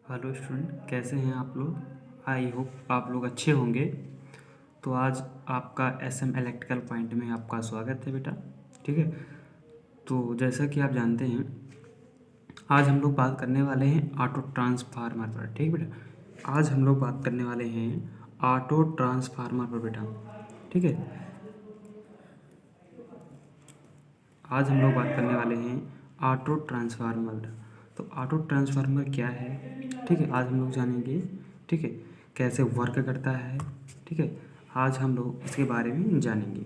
Hello student, कैसे हैं आप लोग। आई होप आप लोग अच्छे होंगे। तो आज आपका एसएम इलेक्ट्रिकल पॉइंट में आपका स्वागत है बेटा। ठीक है। तो जैसा कि आप जानते हैं, आज हम लोग बात करने वाले हैं ऑटो ट्रांसफार्मर पर। ठीक है बेटा, आज हम लोग बात करने वाले हैं ऑटो ट्रांसफार्मर पर बेटा। ठीक है। आज हम लोग बात करने वाले हैं ऑटो ट्रांसफार्मर। तो ऑटो ट्रांसफार्मर क्या है, ठीक है, आज हम लोग जानेंगे। ठीक है, कैसे वर्क करता है। ठीक है, आज हम लोग इसके बारे में जानेंगे।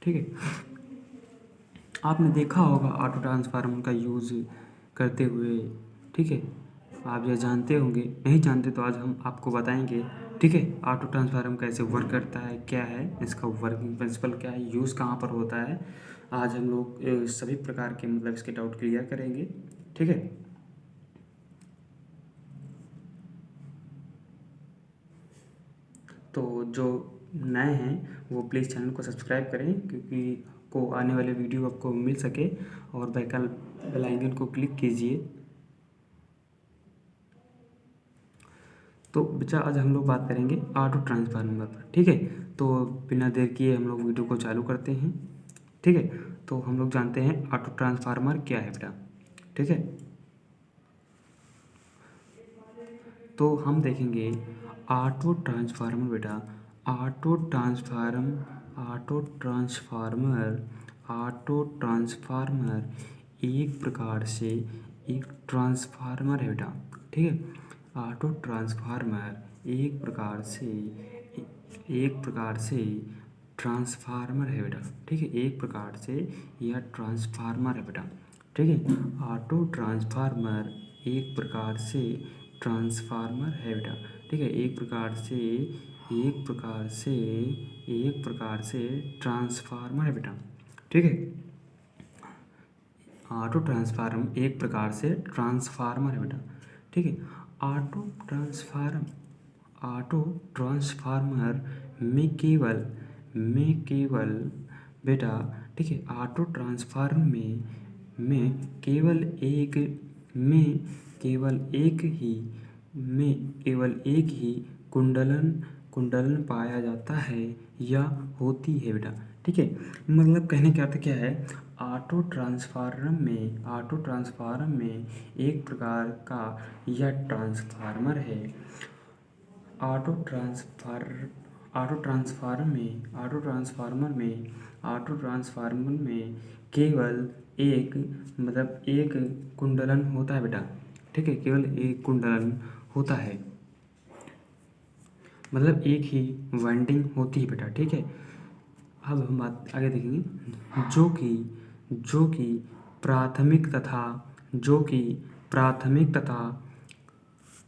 ठीक है। आपने देखा होगा ऑटो ट्रांसफार्मर का यूज़ करते हुए। ठीक है, आप यह जानते होंगे, नहीं जानते तो आज हम आपको बताएंगे। ठीक है, ऑटो ट्रांसफार्मर कैसे वर्क करता है, क्या है इसका वर्किंग प्रिंसिपल, क्या है, यूज़ कहाँ पर होता है। आज हम लोग सभी प्रकार के मतलब इसके डाउट क्लियर करेंगे। ठीक है। तो जो नए हैं वो प्लीज़ चैनल को सब्सक्राइब करें, क्योंकि को आने वाले वीडियो आपको मिल सके। और बेल आइकन को क्लिक कीजिए। तो बच्चा, आज हम लोग बात करेंगे ऑटो ट्रांसफार्मर पर। ठीक है। तो बिना देर किए हम लोग वीडियो को चालू करते हैं। ठीक है। तो हम लोग जानते हैं ऑटो ट्रांसफार्मर क्या है बेटा। ठीक है। तो हम देखेंगे ऑटो ट्रांसफार्मर बेटा। Auto transform auto transformer auto transformer एक प्रकार से एक ट्रांसफार्मर है बेटा। ठीक है। ऑटो ट्रांसफार्मर एक प्रकार से ट्रांसफार्मर है बेटा। ठीक है, एक प्रकार से यह ट्रांसफार्मर है बेटा। ठीक है। ऑटो ट्रांसफार्मर एक प्रकार से ट्रांसफार्मर है बेटा। ठीक है, एक प्रकार से ट्रांसफार्मर है बेटा। ठीक है। ऑटो ट्रांसफार्मर एक प्रकार से ट्रांसफार्मर है बेटा। ठीक है। ऑटो ट्रांसफार्मर में केवल बेटा। ठीक है, ऑटो ट्रांसफार्मर में केवल एक में केवल एक ही कुंडलन कुंडलन पाया जाता है या होती है बेटा। ठीक है, मतलब कहने का अर्थ क्या है। ऑटो ट्रांसफार्मर में एक प्रकार का यह ट्रांसफार्मर है। ऑटो ट्रांसफार ऑटो ट्रांसफार्मर में केवल एक मतलब एक कुंडलन होता है बेटा। ठीक है, केवल एक कुंडलन होता है, मतलब एक ही वाइंडिंग होती है बेटा। ठीक है। अब हम बात आगे देखेंगे, जो कि प्राथमिक तथा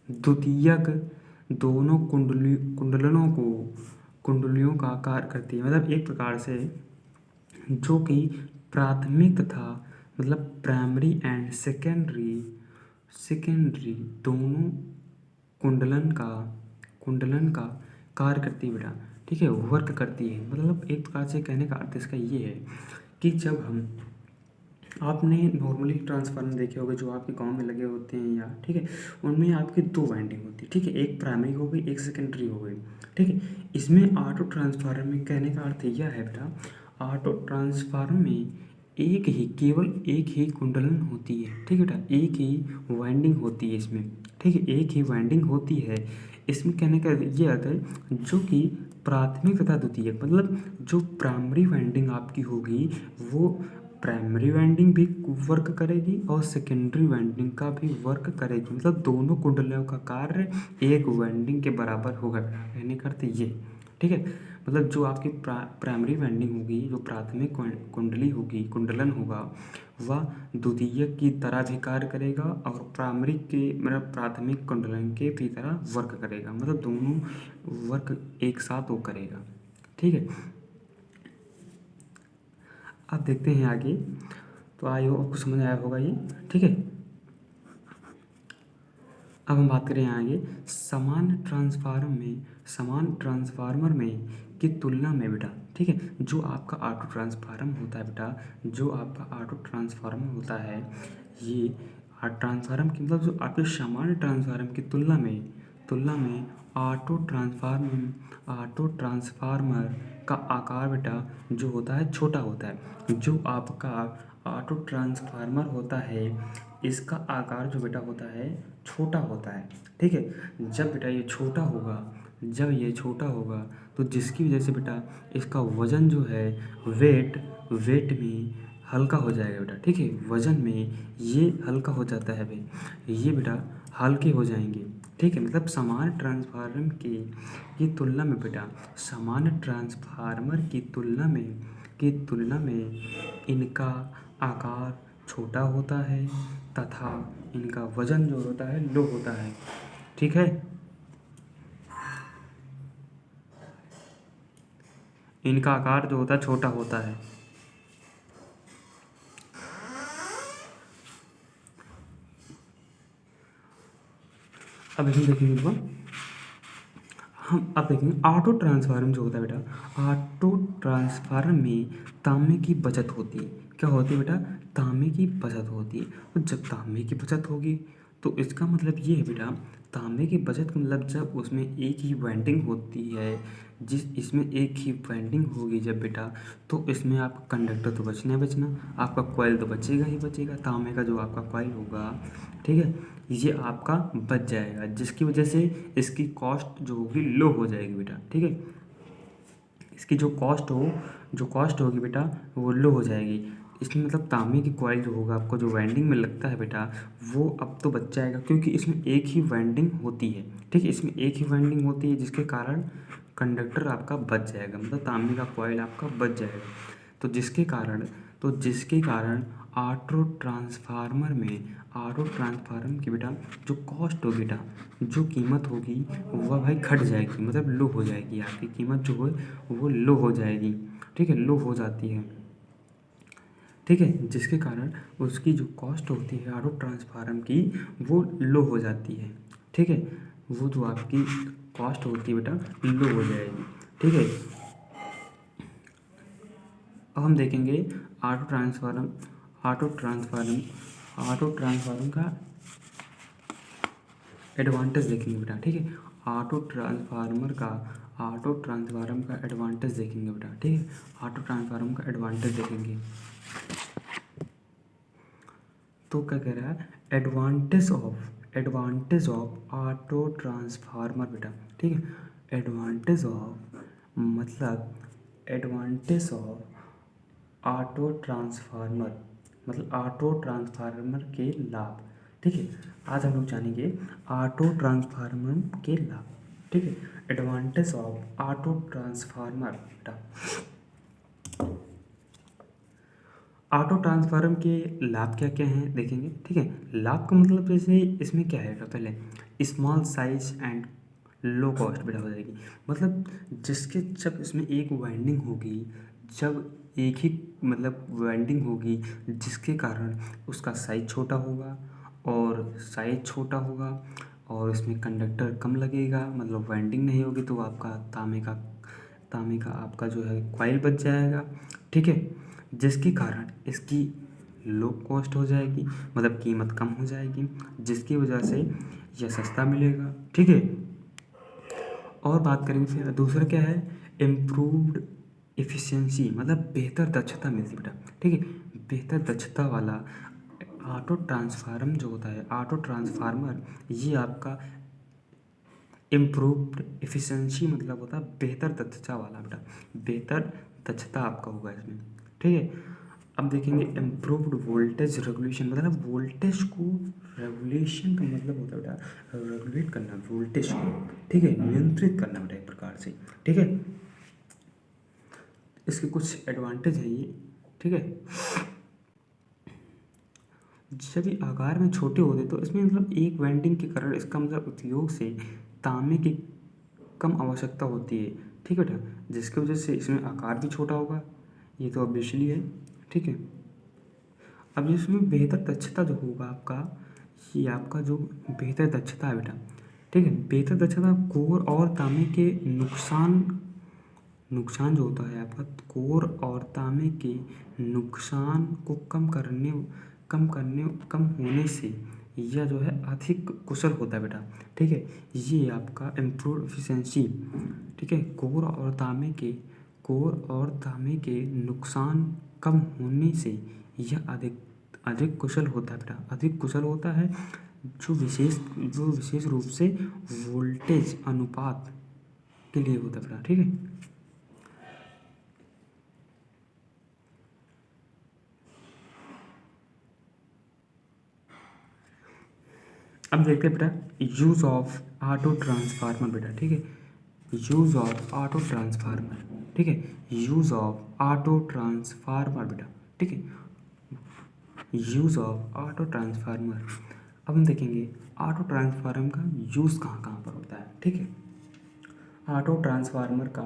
द्वितीयक दोनों कुंडलियों का कार्य करती है। मतलब एक प्रकार से जो कि प्राथमिक तथा मतलब प्राइमरी एंड सेकेंडरी दोनों कुंडलन का कार्य करती है बेटा। ठीक है, वर्क करती है। मतलब एक प्रकार से कहने का अर्थ इसका ये है कि जब हम आपने नॉर्मली ट्रांसफार्मर देखे होंगे जो आपके गांव में लगे होते हैं, या ठीक है, उनमें आपकी दो वाइंडिंग होती है। ठीक है, एक प्राइमरी हो गई, एक सेकेंडरी हो गई। ठीक है, इसमें ऑटो ट्रांसफार्मर में कहने का अर्थ यह है बेटा, ऑटो ट्रांसफार्मर में केवल एक ही कुंडलन होती है। ठीक है बेटा, एक ही वाइंडिंग होती है इसमें। ठीक है, एक ही वाइंडिंग होती है इसमें। कहने का ये अर्थ है जो कि प्राथमिक तथा द्वितीयक, मतलब जो प्राइमरी वाइंडिंग आपकी होगी वो प्राइमरी वाइंडिंग भी वर्क करेगी और सेकेंडरी वाइंडिंग का भी वर्क करेगी। मतलब दोनों कुंडलियों का कार्य एक वाइंडिंग के बराबर होगा, कहने का अर्थ ये। ठीक है, मतलब जो आपकी प्राइमरी वाइंडिंग होगी, जो प्राथमिक कुंडली होगी, कुंडलन होगा, वह द्वितीयक की तरह भी कार्य करेगा और प्राइमरी के मतलब प्राथमिक कुंडलन के भी तरह वर्क करेगा। मतलब दोनों वर्क एक साथ वो करेगा। ठीक है। अब देखते हैं आगे। तो आई होप आपको समझ आया होगा ये। ठीक है। अब हम बात करें आगे समान ट्रांसफार्मर में की तुलना में बेटा। ठीक है, जो आपका ऑटो ट्रांसफार्मर होता है बेटा, जो आपका ऑटो ट्रांसफार्मर होता है, ये ट्रांसफार्मर की मतलब जो आपके सामान्य ट्रांसफार्मर की तुलना में ऑटो ट्रांसफार्मर का आकार बेटा जो होता है छोटा होता है। जो आपका ऑटो ट्रांसफार्मर होता है इसका आकार जो बेटा होता है छोटा होता है, ठीक है। जब ये छोटा होगा तो जिसकी वजह से बेटा इसका वज़न जो है वेट में हल्का हो जाएगा बेटा, ठीक है। वज़न में ये हल्का हो जाता है भाई, ये बेटा हल्के हो जाएंगे, ठीक है। मतलब सामान्य ट्रांसफार्मर की तुलना में बेटा सामान्य ट्रांसफार्मर की तुलना में इनका आकार छोटा होता है तथा इनका वज़न जो होता है लो होता है, ठीक है। इनका आकार जो होता है छोटा होता है। अब हम देखेंगे इसको, हम अब देखेंगे ऑटो ट्रांसफार्मर जो होता है बेटा, ऑटो ट्रांसफार्मर में तांबे की बचत होती है। क्या होती है बेटा? तांबे की बचत होती है। तो जब तांबे की बचत होगी तो इसका मतलब ये है बेटा, तांबे की बचत का मतलब जब उसमें एक ही वाइंडिंग होती है, इसमें एक ही वाइंडिंग होगी जब बेटा, तो इसमें आपका कंडक्टर तो बचना ही बचना, आपका कॉइल तो बचेगा ही बचेगा। तांबे का जो आपका कॉइल होगा, ठीक है, ये आपका बच जाएगा, जिसकी वजह से इसकी कॉस्ट जो होगी लो हो जाएगी बेटा, ठीक है। इसकी जो कॉस्ट होगी बेटा वो लो हो जाएगी। इसमें मतलब तांबे की कॉइल जो होगा आपको जो वाइंडिंग में लगता है बेटा वो अब तो बच जाएगा, क्योंकि इसमें एक ही वाइंडिंग होती है, ठीक है। इसमें एक ही वाइंडिंग होती है जिसके कारण कंडक्टर आपका बच जाएगा, मतलब तांबे का कॉइल आपका बच जाएगा। तो जिसके कारण ऑटो ट्रांसफार्मर की बेटा जो कॉस्ट होगी बेटा, जो कीमत होगी वह भाई घट जाएगी, मतलब लो हो जाएगी। आपकी कीमत जो है वो लो हो जाएगी, ठीक है, लो हो जाती है, ठीक है। जिसके कारण उसकी जो कॉस्ट होती है ऑटो ट्रांसफार्मर की वो लो हो जाती है, ठीक है। वो जो आपकी कॉस्ट होती है बेटा लो हो जाएगी, ठीक है। अब हम देखेंगे ऑटो ट्रांसफार्मर का एडवांटेज देखेंगे बेटा, ठीक है। ऑटो ट्रांसफार्मर का एडवांटेज देखेंगे बेटा, ठीक है। ऑटो ट्रांसफार्मर का एडवांटेज देखेंगे तो क्या कह रहा है, एडवांटेज ऑफ ऑटो ट्रांसफार्मर बेटा, ठीक है। एडवांटेज ऑफ ऑटो ट्रांसफार्मर के लाभ, ठीक है। आज हम लोग जानेंगे ऑटो ट्रांसफार्मर के लाभ, ठीक है। एडवांटेज ऑफ ऑटो ट्रांसफार्मर बेटा, ऑटो ट्रांसफार्मर के लाभ क्या क्या हैं देखेंगे, ठीक है। लाभ का मतलब जैसे इसमें क्या है, पहले small size and low cost बेटा हो जाएगी। मतलब जब इसमें एक वाइंडिंग होगी, जब एक ही मतलब वाइंडिंग होगी जिसके कारण उसका साइज छोटा होगा और इसमें कंडक्टर कम लगेगा, मतलब वाइंडिंग नहीं होगी तो आपका तांबे का आपका जो है कॉइल बच जाएगा, ठीक है। जिसके कारण इसकी लो कॉस्ट हो जाएगी, मतलब कीमत कम हो जाएगी, जिसकी वजह से यह सस्ता मिलेगा, ठीक है। और बात करेंगे फिर दूसरा क्या है, इम्प्रूव्ड एफिशिएंसी, मतलब बेहतर दक्षता मिलती है बेटा, ठीक है। बेहतर दक्षता वाला ऑटो ट्रांसफार्मर जो होता है, ऑटो ट्रांसफार्मर ये आपका इम्प्रूव्ड एफिशिएंसी मतलब होता है बेहतर दक्षता वाला बेटा, बेहतर दक्षता आपका होगा इसमें, ठीक है। अब देखेंगे इम्प्रूव्ड वोल्टेज रेगुलेशन, मतलब वोल्टेज को रेगुलेशन का मतलब होता है बेटा रेगुलेट करना वोल्टेज को, ठीक है, नियंत्रित करना बेटा एक प्रकार से, ठीक है। इसके कुछ एडवांटेज है ये, ठीक है। जब ये आकार में छोटे होते तो इसमें मतलब एक वाइंडिंग के कारण इसका मतलब उपयोग से तांबे की कम आवश्यकता होती है, ठीक है बेटा, जिसकी वजह से इसमें आकार भी छोटा होगा, ये तो ऑब्वियसली है, ठीक है। अब इसमें बेहतर दक्षता जो होगा आपका, ये आपका जो बेहतर दक्षता है बेटा, ठीक है, बेहतर दक्षता कोर और तांबे के नुकसान जो होता है आपका कोर और तांबे के नुकसान को कम होने से यह जो है अधिक कुशल होता है बेटा। ठीक है, ये आपका इम्प्रूव एफिशिएंसी। ठीक है, कोर और तांबे के नुकसान कम होने से यह अधिक अधिक कुशल होता है बेटा। अधिक कुशल होता है जो विशेष रूप से वोल्टेज अनुपात के लिए होता है बेटा। ठीक है, अब देखते हैं बेटा यूज़ ऑफ ऑटो ट्रांसफार्मर बेटा। ठीक है, यूज़ ऑफ ऑटो ट्रांसफार्मर। ठीक है, यूज़ ऑफ ऑटो ट्रांसफार्मर बेटा। ठीक है, यूज़ ऑफ ऑटो ट्रांसफार्मर। अब हम देखेंगे ऑटो ट्रांसफार्मर का यूज़ कहाँ कहाँ पर होता है। ठीक है, ऑटो ट्रांसफार्मर का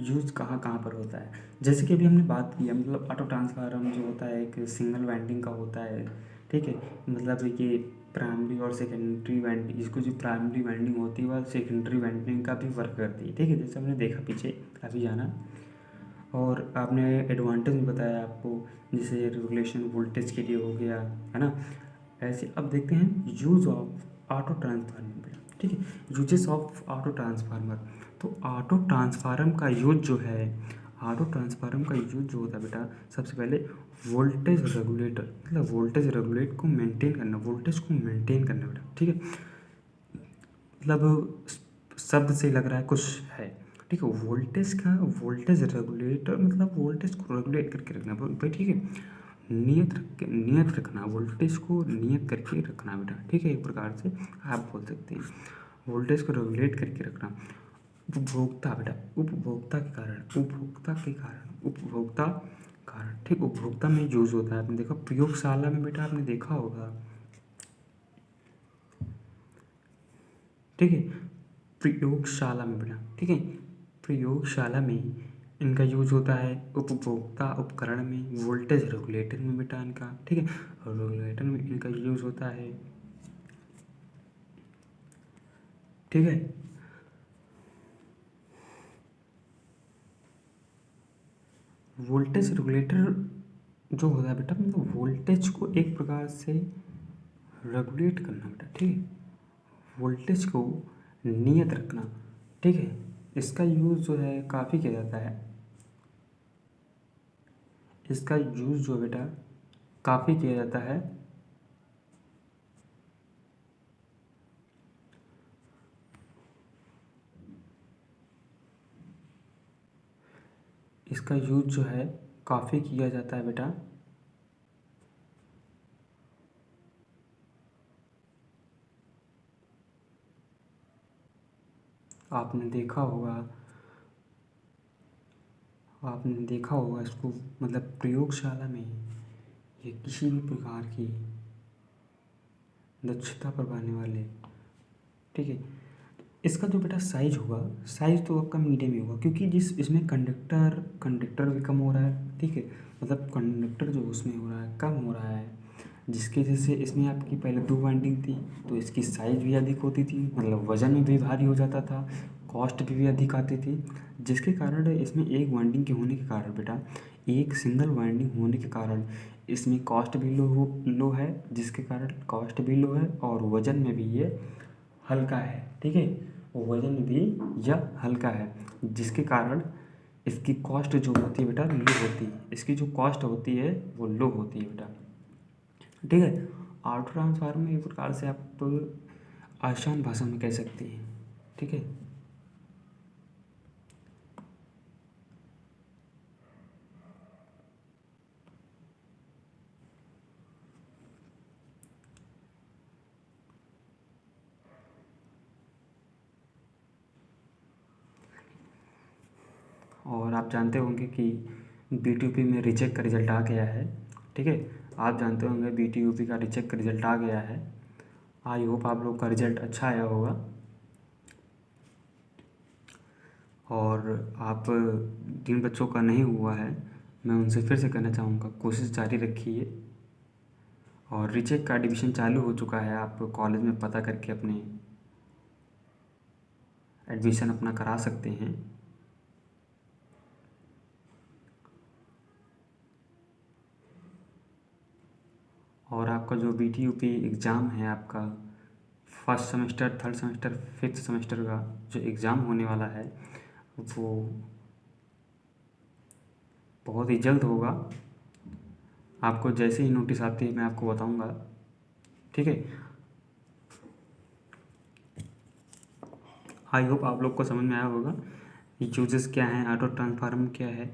यूज़ कहाँ कहाँ पर होता है, जैसे कि अभी हमने बात की है, मतलब ऑटो ट्रांसफार्मर जो होता है एक सिंगल वाइंडिंग का होता है। ठीक है, मतलब ये प्राइमरी और सेकेंडरी वाइंडिंग, इसको जो प्राइमरी वाइंडिंग होती है वह सेकेंडरी वाइंडिंग का भी वर्क करती है। ठीक है, जैसे हमने देखा पीछे काफ़ी जाना, और आपने एडवांटेज भी बताया आपको, जैसे रेगुलेशन वोल्टेज के लिए हो गया, है ना। ऐसे अब देखते हैं यूज़ ऑफ ऑटो ट्रांसफार्मर। ठीक है, यूजेस ऑफ ऑटो ट्रांसफार्मर। तो ऑटो ट्रांसफार्मर का यूज जो है, ऑटो ट्रांसफार्मर का यूज जो होता है बेटा, सबसे पहले वोल्टेज रेगुलेटर, मतलब वोल्टेज रेगुलेट को मेंटेन करना, वोल्टेज को मेंटेन करना बेटा। ठीक है, मतलब शब्द से लग रहा है कुछ है। ठीक है, वोल्टेज रेगुलेटर मतलब वोल्टेज को रेगुलेट करके रखना भाई। ठीक है, नियत रखना, वोल्टेज को नियत करके रखना बेटा। ठीक है, एक प्रकार से आप बोल सकते हैं वोल्टेज को रेगुलेट करके रखना। उपभोक्ता बेटा, उपभोक्ता कारण। ठीक, उपभोक्ता में यूज होता है। आपने देखा प्रयोगशाला में बेटा, आपने देखा होगा। ठीक है, प्रयोगशाला में बेटा। ठीक है, प्रयोगशाला में इनका यूज होता है उपभोक्ता उपकरण में, वोल्टेज रेगुलेटर में बेटा इनका। ठीक है, रेगुलेटर में इनका यूज होता है। ठीक है, वोल्टेज रेगुलेटर जो होता है बेटा, मतलब वोल्टेज को एक प्रकार से रेगुलेट करना बेटा। ठीक है, वोल्टेज को नियत रखना। ठीक है, इसका यूज़ जो है काफ़ी किया जाता है। इसका यूज़ जो बेटा काफ़ी किया जाता है। इसका यूज़ जो है काफ़ी किया जाता है बेटा। आपने देखा होगा, इसको, मतलब प्रयोगशाला में ये किसी भी प्रकार की दक्षता पर पाने वाले। ठीक है, इसका जो बेटा साइज होगा, साइज तो आपका मीडियम ही होगा, क्योंकि जिस इसमें कंडक्टर भी कम हो रहा है। ठीक है, मतलब कंडक्टर जो उसमें हो रहा है कम हो रहा है, जिसकी वजह से इसमें आपकी पहले 2 वाइंडिंग थी तो इसकी साइज भी अधिक होती थी, मतलब वज़न में भी भारी हो जाता था, कॉस्ट भी अधिक आती थी। जिसके कारण इसमें एक वाइंडिंग के होने के कारण बेटा, एक सिंगल वाइंडिंग होने के कारण इसमें कॉस्ट भी लो है, जिसके कारण कॉस्ट भी लो है और वज़न में भी ये हल्का है। ठीक है, वज़न भी यह हल्का है, जिसके कारण इसकी कॉस्ट जो होती है बेटा लो होती है। इसकी जो कॉस्ट होती है वो लो होती है बेटा। ठीक है, ऑटो ट्रांसफार्मर एक प्रकार से आप आसान भाषा में कह सकते हैं। ठीक है, और आप जानते होंगे कि BTUP में रीचेक का रिज़ल्ट आ गया है। ठीक है, आप जानते होंगे BTUP का रीचेक का रिज़ल्ट आ गया है। आई होप आप लोग का रिज़ल्ट अच्छा आया होगा। और आप जिन बच्चों का नहीं हुआ है, मैं उनसे फिर से कहना चाहूँगा कोशिश जारी रखिए। और रीचेक का एडमिशन चालू हो चुका है, आप कॉलेज में पता करके अपने एडमिशन अपना करा सकते हैं। और आपका जो BTUP एग्ज़ाम है आपका first semester, third semester, fifth semester का जो एग्ज़ाम होने वाला है वो बहुत ही जल्द होगा। आपको जैसे ही नोटिस आती है मैं आपको बताऊंगा, ठीक है। आई होप आप लोग को समझ में आया होगा यूजेस क्या हैं, ऑटो ट्रांसफार्म क्या है,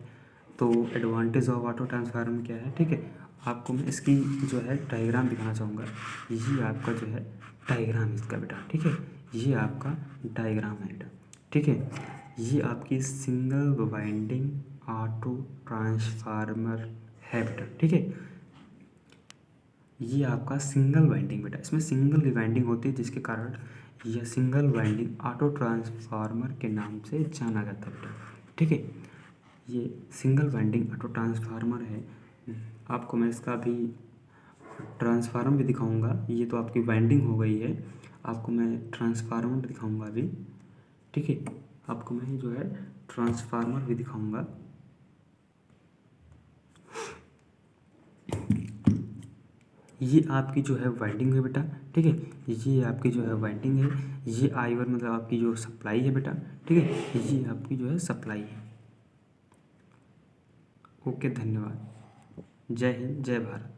तो एडवांटेज ऑफ ऑटो ट्रांसफार्म क्या है, ठीक है। आपको मैं इसकी जो है डायग्राम दिखाना चाहूँगा। यही आपका जो है डायग्राम इसका बेटा, ठीक है। ये आपका डायग्राम है बेटा, ठीक है। ये आपकी सिंगल वाइंडिंग ऑटो ट्रांसफार्मर है बेटा, ठीक है। ये आपका सिंगल वाइंडिंग बेटा, इसमें सिंगल वाइंडिंग होती है जिसके कारण यह सिंगल वाइंडिंग ऑटो ट्रांसफार्मर के नाम से जाना जाता है बेटा, ठीक है। ये सिंगल वाइंडिंग ऑटो ट्रांसफार्मर है। आपको मैं इसका भी ट्रांसफार्मर भी दिखाऊंगा। ये तो आपकी वाइंडिंग हो गई है, आपको मैं ट्रांसफार्मर भी दिखाऊंगा अभी, ठीक है। आपको मैं जो है ट्रांसफार्मर भी दिखाऊंगा। ये आपकी जो है वाइंडिंग है बेटा, ठीक है। ये आपकी जो है वाइंडिंग है। ये I1 मतलब आपकी जो सप्लाई है बेटा, ठीक है। ये आपकी जो है सप्लाई है। ओके, धन्यवाद। जय हिंद, जय भारत।